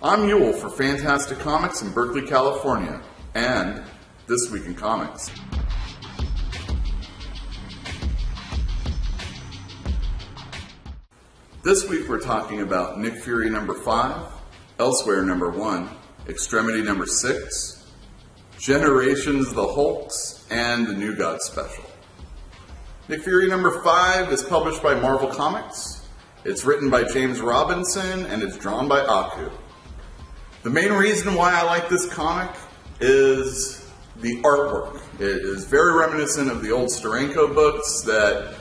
I'm Yule for Fantastic Comics in Berkeley, California, and This Week in Comics. This week we're talking about Nick Fury number 5, Elsewhere number 1, Extremity number 6, Generations, the Hulks, and the New God Special. Nick Fury number 5 is published by Marvel Comics. It's written by James Robinson and it's drawn by Aku. The main reason why I like this comic is the artwork. It is very reminiscent of the old Steranko books that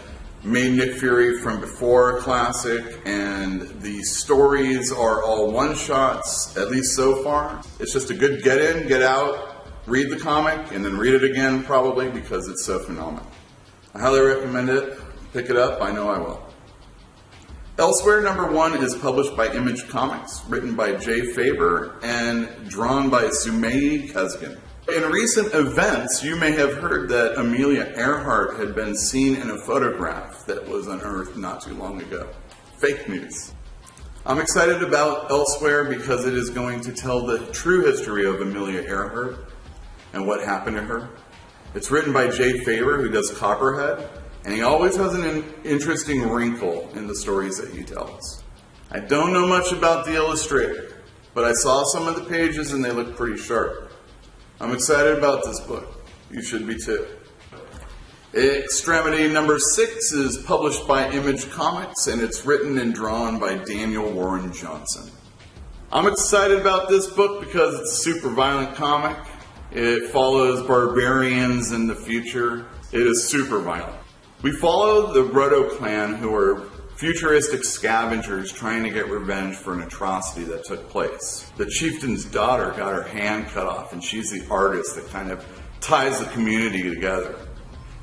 made Nick Fury from before classic, and the stories are all one-shots, at least so far. It's just a good get in, get out, read the comic, and then read it again probably because it's so phenomenal. I highly recommend it. Pick it up, I know I will. Elsewhere number 1 is published by Image Comics, written by Jay Faber, and drawn by Sumei Kazgan. In recent events, you may have heard that Amelia Earhart had been seen in a photograph that was unearthed not too long ago. Fake news. I'm excited about Elsewhere because it is going to tell the true history of Amelia Earhart and what happened to her. It's written by Jay Faber, who does Copperhead, and he always has an interesting wrinkle in the stories that he tells. I don't know much about the illustrator, but I saw some of the pages and they look pretty sharp. I'm excited about this book. You should be too. Extremity number 6 is published by Image Comics, and it's written and drawn by Daniel Warren Johnson. I'm excited about this book because it's a super violent comic. It follows barbarians in the future. It is super violent. We follow the Roto clan, who are futuristic scavengers trying to get revenge for an atrocity that took place. The chieftain's daughter got her hand cut off, and she's the artist that kind of ties the community together.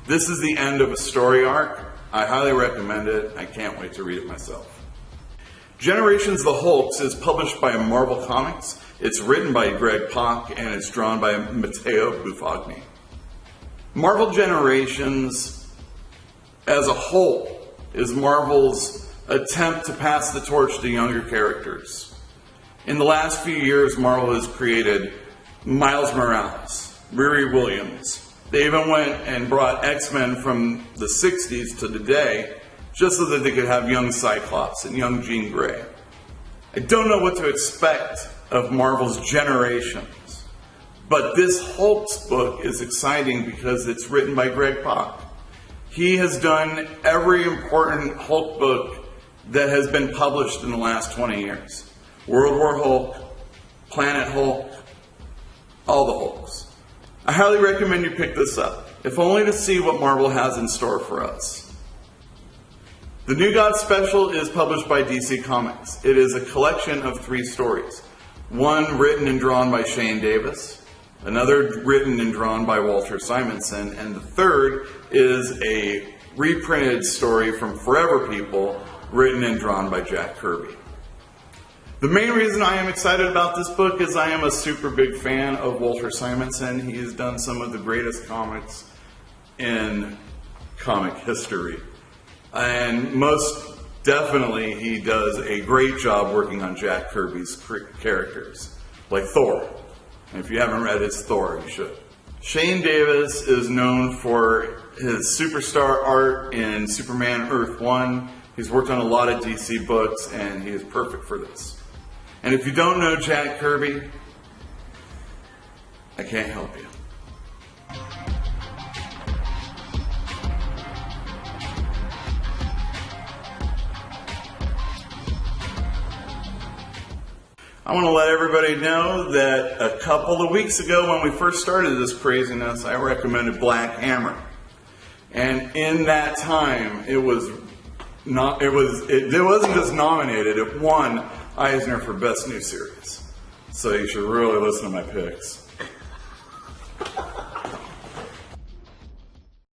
This is the end of a story arc. I highly recommend it. I can't wait to read it myself. Generations, the Hulks is published by Marvel Comics. It's written by Greg Pak, and it's drawn by Matteo Buffagni. Marvel Generations as a whole is Marvel's attempt to pass the torch to younger characters. In the last few years, Marvel has created Miles Morales, Riri Williams. They even went and brought X-Men from the 60s to today just so that they could have young Cyclops and young Jean Grey. I don't know what to expect of Marvel's Generations, but this Hulk's book is exciting because it's written by Greg Pak. He has done every important Hulk book that has been published in the last 20 years. World War Hulk, Planet Hulk, all the Hulks. I highly recommend you pick this up, if only to see what Marvel has in store for us. The New God Special is published by DC Comics. It is a collection of 3 stories. One written and drawn by Shane Davis, another written and drawn by Walter Simonson, and the third is a reprinted story from Forever People, written and drawn by Jack Kirby. The main reason I am excited about this book is I am a super big fan of Walter Simonson. He has done some of the greatest comics in comic history. And most definitely he does a great job working on Jack Kirby's characters, like Thor. And if you haven't read his Thor, you should. Shane Davis is known for his superstar art in Superman Earth 1. He's worked on a lot of DC books, and he is perfect for this. And if you don't know Jack Kirby, I can't help you. I want to let everybody know that a couple of weeks ago when we first started this craziness, I recommended Black Hammer. And in that time, it wasn't just nominated, it won Eisner for Best New Series. So you should really listen to my picks.